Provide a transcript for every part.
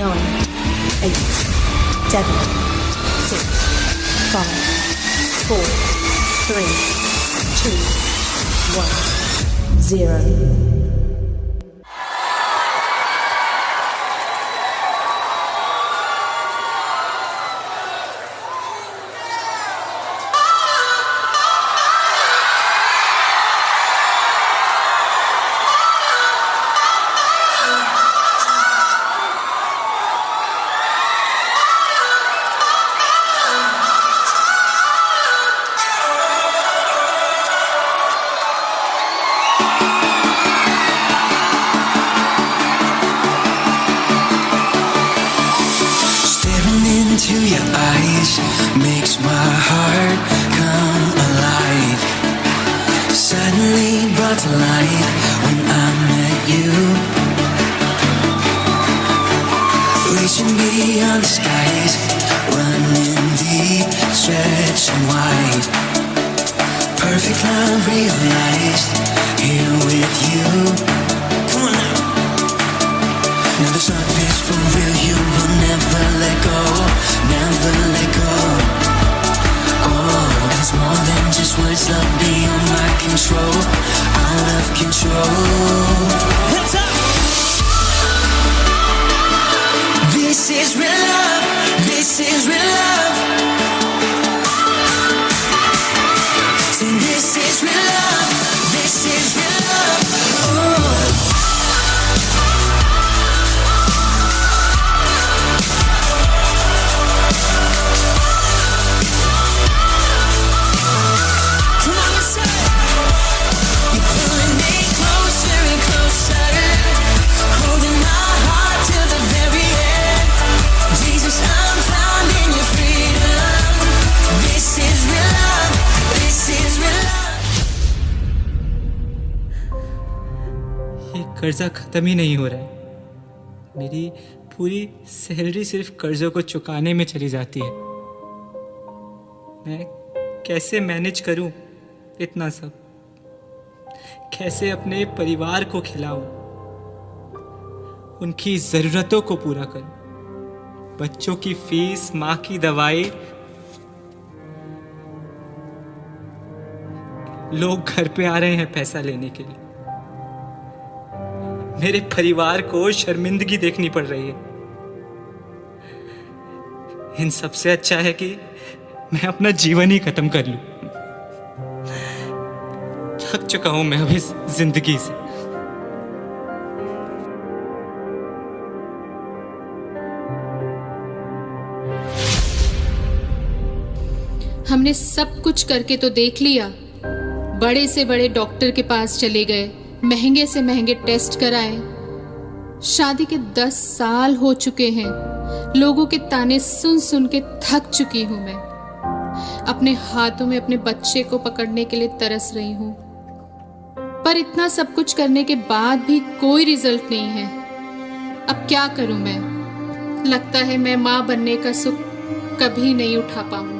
9, 8, 7, 6, 5, 4, 3, 2, 1, 0. Into your eyes makes my heart come alive. Suddenly brought to life when I met you. Reaching beyond the skies, running deep, stretching wide. Perfect love realized here with you. Come on now. Now this love is for real, you will never let go, never let go. Oh, it's more than just words, love beyond my control, out of control. What's up? This is real love, this is real love. See, this is real love, this is real love. Oh. कर्जा खत्म ही नहीं हो रहा है। मेरी पूरी salary सिर्फ कर्जों को चुकाने में चली जाती है। मैं कैसे मैनेज करूं इतना सब? कैसे अपने परिवार को खिलाऊं, उनकी जरूरतों को पूरा करूं, बच्चों की फीस, माँ की दवाई। लोग घर पे आ रहे हैं पैसा लेने के लिए। मेरे परिवार को शर्मिंदगी देखनी पड़ रही है। इन सबसे अच्छा है कि मैं अपना जीवन ही खत्म कर लूं। थक चुका हूं मैं अब इस जिंदगी से। हमने सब कुछ करके तो देख लिया। बड़े से बड़े डॉक्टर के पास चले गए, महंगे से महंगे टेस्ट कराए। शादी के 10 साल हो चुके हैं। लोगों के ताने सुन सुन के थक चुकी हूं मैं। अपने हाथों में अपने बच्चे को पकड़ने के लिए तरस रही हूं, पर इतना सब कुछ करने के बाद भी कोई रिजल्ट नहीं है। अब क्या करूं मैं? लगता है मैं मां बनने का सुख कभी नहीं उठा पाऊंगी।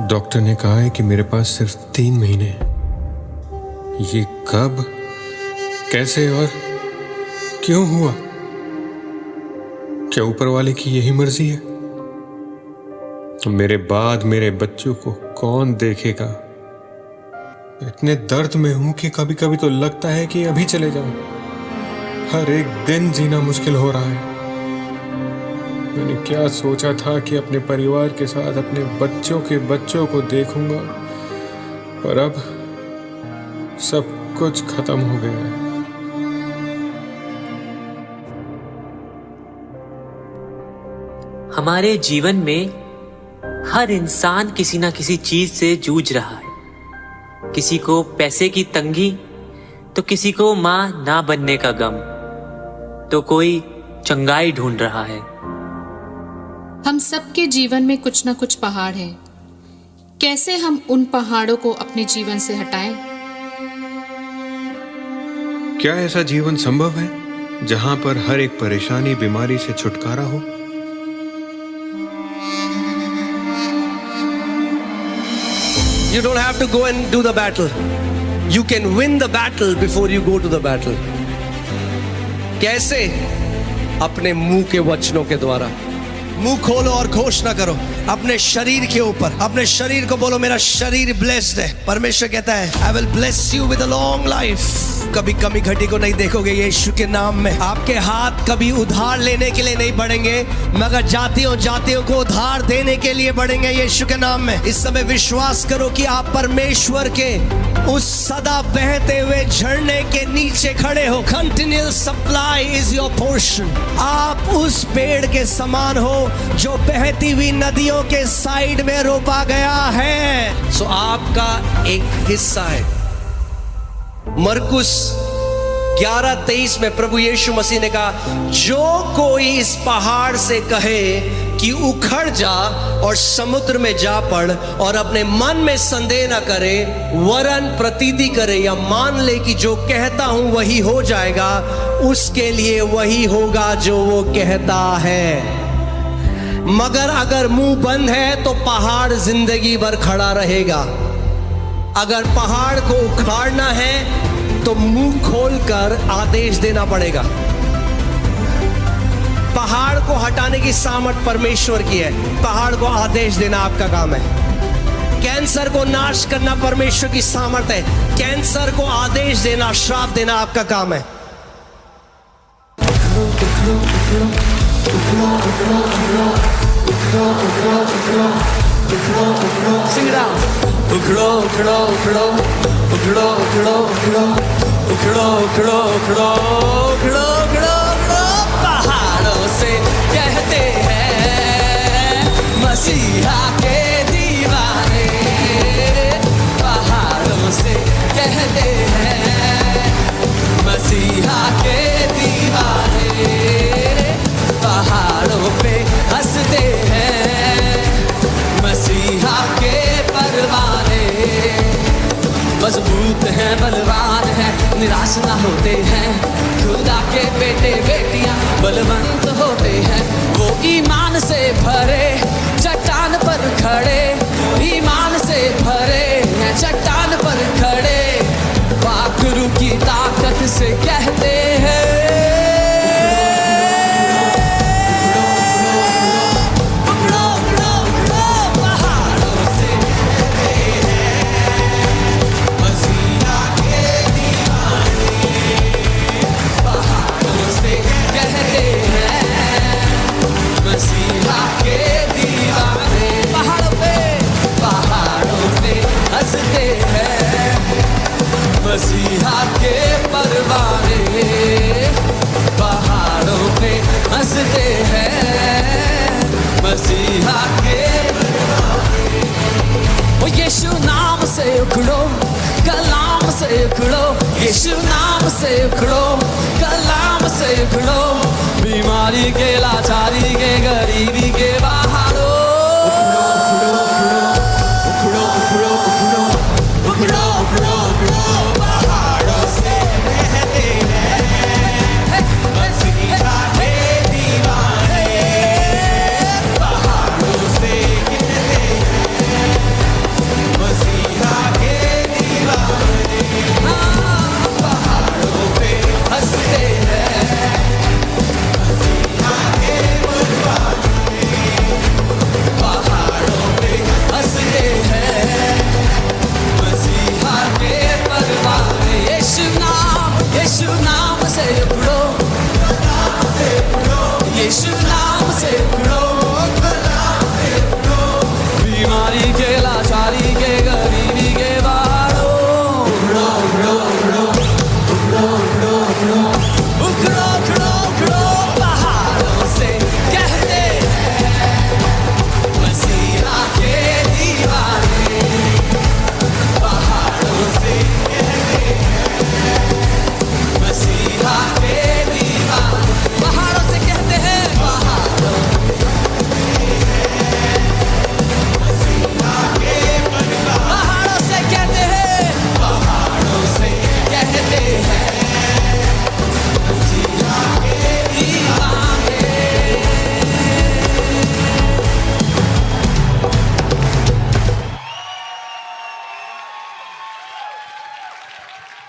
डॉक्टर ने कहा है कि मेरे पास सिर्फ 3 महीने हैं। ये कब, कैसे और क्यों हुआ? क्या ऊपर वाले की यही मर्जी है? मेरे बाद मेरे बच्चों को कौन देखेगा? इतने दर्द में हूं कि कभी कभी तो लगता है कि अभी चले जाऊं। हर एक दिन जीना मुश्किल हो रहा है। मैंने क्या सोचा था कि अपने परिवार के साथ अपने बच्चों के बच्चों को देखूंगा, पर अब सब कुछ खत्म हो गया है। हमारे जीवन में हर इंसान किसी ना किसी चीज से जूझ रहा है। किसी को पैसे की तंगी, तो किसी को मां ना बनने का गम, तो कोई चंगाई ढूंढ रहा है। हम सबके जीवन में कुछ ना कुछ पहाड़ हैं। कैसे हम उन पहाड़ों को अपने जीवन से हटाएं? क्या ऐसा जीवन संभव है जहां पर हर एक परेशानी, बीमारी से छुटकारा हो? You don't have to go and do the battle. You can win the battle before you go to the battle. कैसे? अपने मुंह के वचनों के द्वारा। मुंह खोलो और घोषणा करो अपने शरीर के ऊपर। अपने शरीर को बोलो मेरा शरीर ब्लेस्ड है। परमेश्वर कहता है I will bless you with a long life. कभी कमी घटी को नहीं देखोगे यीशु के नाम में। आपके हाथ कभी उधार लेने के लिए नहीं बढ़ेंगे, मगर जातियों जातियों को उधार देने के लिए बढ़ेंगे यीशु के नाम में। इस समय विश्वास करो कि आप परमेश्वर के उस सदा बहते हुए झरने के नीचे खड़े हो। Continual supply is your portion. आप उस पेड़ के समान हो जो बहती हुई नदियों के साइड में रोपा गया है। सो आपका एक हिस्सा है। मरकुस 11:23 में प्रभु यीशु मसीह ने कहा जो कोई इस पहाड़ से कहे कि उखड़ जा और समुद्र में जा पड़ और अपने मन में संदेह न करे वरन प्रतीति करे या मान ले कि जो कहता हूं वही हो जाएगा, उसके लिए वही होगा जो वो कहता है। मगर अगर मुंह बंद है तो पहाड़ जिंदगी भर खड़ा रहेगा। अगर पहाड़ को उखाड़ना है तो मुंह खोलकर आदेश देना पड़ेगा। पहाड़ को हटाने की सामर्थ परमेश्वर की है। पहाड़ को आदेश देना आपका काम है। कैंसर को नाश करना परमेश्वर की सामर्थ है। कैंसर को आदेश देना, श्राप देना आपका काम है। Sing it out. उखड़ो उखड़ो उखड़ो उखड़ो उखड़ो उखड़ो उखड़ो उखड़ो उखड़ो उखड़ो उखड़ो उखड़ो पहाड़ों से कहते हैं मसीहा के दीवाने। पहाड़ों से कहते हैं मसीहा के दीवाने। पहाड़ों पे हंसते हैं मसीहा के परवाने। मजबूत हैं, बलवान हैं, निराश ना होते हैं। खुदा के बेटे बेटियां बलवंत होते हैं। वो ईमान से भरे चट्टान पर खड़े, ईमान से भरे हैं चट्टान पर खड़े। पाखरू की ताकत से कहते हैं मसीहा के दीवाने। पहाड़ों पे हंसते हैं मसीहा के परवाने। पहाड़ों पे हंसते हैं मसीहा के परवाने। ओ यीशु नाम से उखड़ो, कलाम से उखड़ो। यीशु नाम से उखड़ो, कलाम से उखड़ो। बीमारी के, लाचारी के, गरीबी के